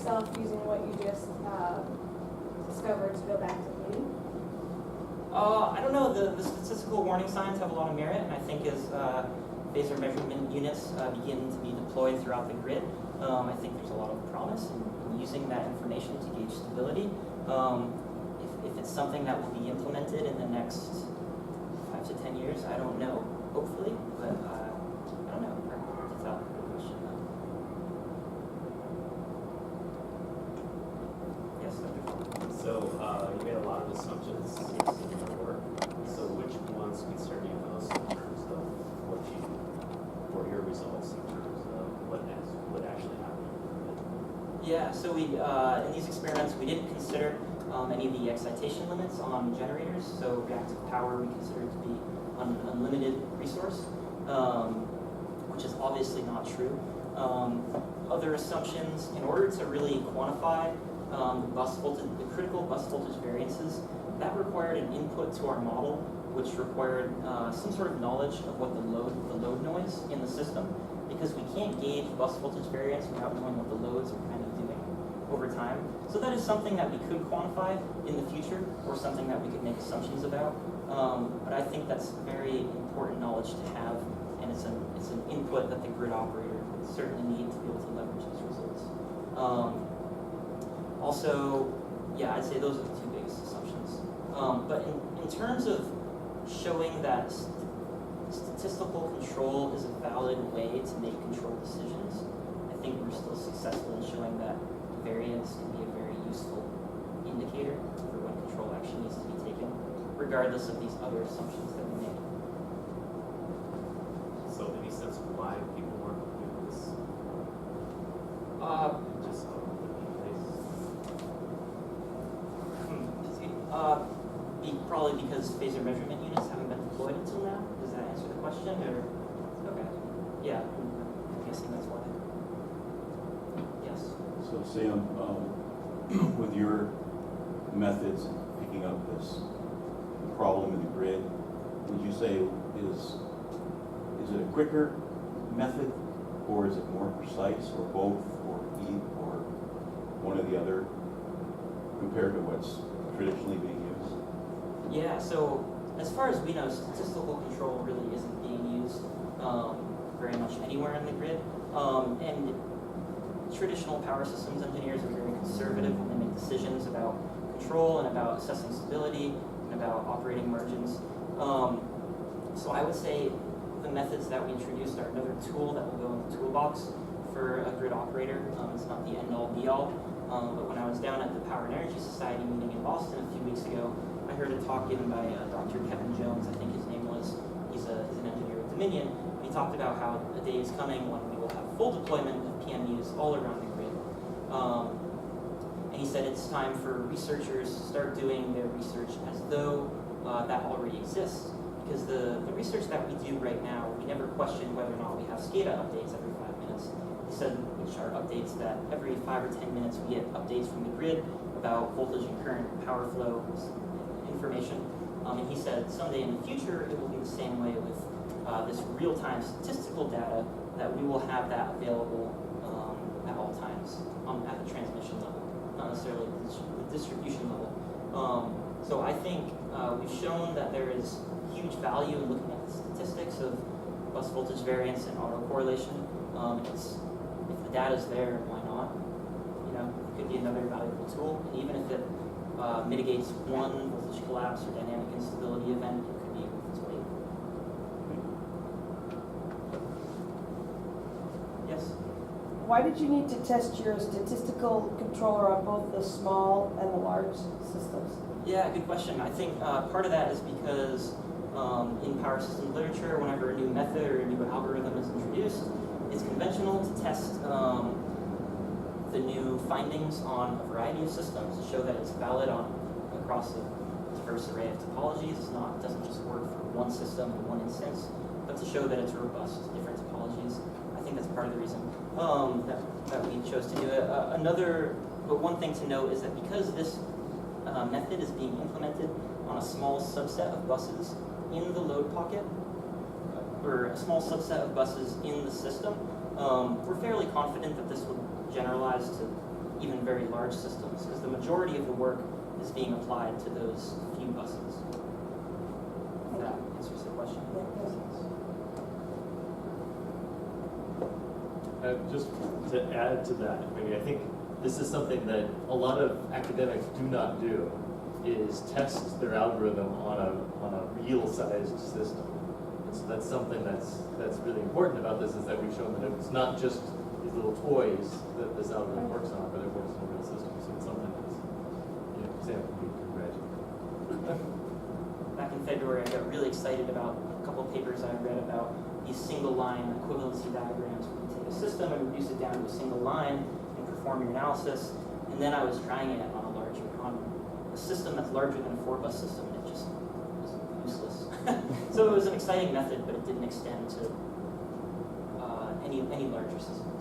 yourself using what you just discovered to go back to meeting? I don't know. The statistical warning signs have a lot of merit, and I think as phasor measurement units begin to be deployed throughout the grid, I think there's a lot of promise in using that information to gauge stability. If it's something that will be implemented in the next 5 to 10 years, I don't know, hopefully, but I don't know. That's a good question. Yes, Dr. So you made a lot of assumptions in your work. So which ones concern you most in terms of or your results in terms of what actually happened? Yeah, so we in these experiments we didn't consider any of the excitation limits on generators. So reactive power we considered to be an unlimited resource, which is obviously not true. Other assumptions, in order to really quantify the critical bus voltage variances, that required an input to our model, which required some sort of knowledge of what the load noise in the system, because we can't gauge bus voltage variance without knowing what the loads are kind of doing over time. So that is something that we could quantify in the future, or something that we could make assumptions about. But I think that's very important knowledge to have, and it's an input that the grid operator would certainly need to be able to leverage these results. Also, yeah, I'd say those are the two biggest assumptions. But in terms of showing that statistical control is a valid way to make control decisions, I think we're still successful in showing that variance can be a very useful indicator for when control action needs to be taken, regardless of these other assumptions that we made. So any sense of why people weren't doing this? Just probably because phasor measurement units haven't been deployed until now. Does that answer the question? Or okay, yeah, I'm guessing that's why. Yes. So Sam, with your methods in picking up this problem in the grid, would you say is it a quicker method, or is it more precise, or both, or one or the other, compared to what's traditionally being used? Yeah, so as far as we know, statistical control really isn't being used very much anywhere in the grid. And traditional power systems engineers are very conservative when they make decisions about control and about assessing stability and about operating margins. So I would say the methods that we introduced are another tool that will go in the toolbox for a grid operator. It's not the end-all be-all. But when I was down at the Power and Energy Society meeting in Boston a few weeks ago, I heard a talk given by Dr. Kevin Jones, I think his name was. He's an engineer with Dominion. He talked about how a day is coming when we will have full deployment of PMUs all around the grid. And he said it's time for researchers to start doing their research as though that already exists. Because the research that we do right now, we never question whether or not we have SCADA updates every 5 minutes. He said, which are updates that every 5 or 10 minutes we get updates from the grid about voltage and current, power flow information. And he said someday in the future it will be the same way with this real-time statistical data, that we will have that available at all times at the transmission level, not necessarily the distribution level. So I think we've shown that there is huge value in looking at the statistics of bus voltage variance and autocorrelation. If the data is there, why not? You know, it could be another valuable tool, and even if it mitigates one voltage collapse or dynamic instability event, it could be worth its weight. Yes? Why did you need to test your statistical controller on both the small and the large systems? Yeah, good question. I think part of that is because in power systems literature, whenever a new method or a new algorithm is introduced, it's conventional to test the new findings on a variety of systems to show that it's valid across a diverse array of topologies. It doesn't just work for one system in one instance, but to show that it's robust to different topologies. I think that's part of the reason that we chose to do it. But one thing to note is that because this method is being implemented on a small subset of buses in the load pocket, or a small subset of buses in the system, we're fairly confident that this would generalize to even very large systems, because the majority of the work is being applied to those few buses. If that answers the question. Just to add to that, maybe I think this is something that a lot of academics do not do, is test their algorithm on a real-sized system. And so that's something that's really important about this, is that we've shown that it's not just these little toys that this algorithm works on, but it works in a real system. So it's something that's, Sam, we congratulate. Back in February, I got really excited about a couple of papers I read about these single-line equivalency diagrams where you take a system and reduce it down to a single line and perform your analysis. And then I was trying it on a system that's larger than a 4-bus system, and it just was useless. So it was an exciting method, but it didn't extend to any larger system.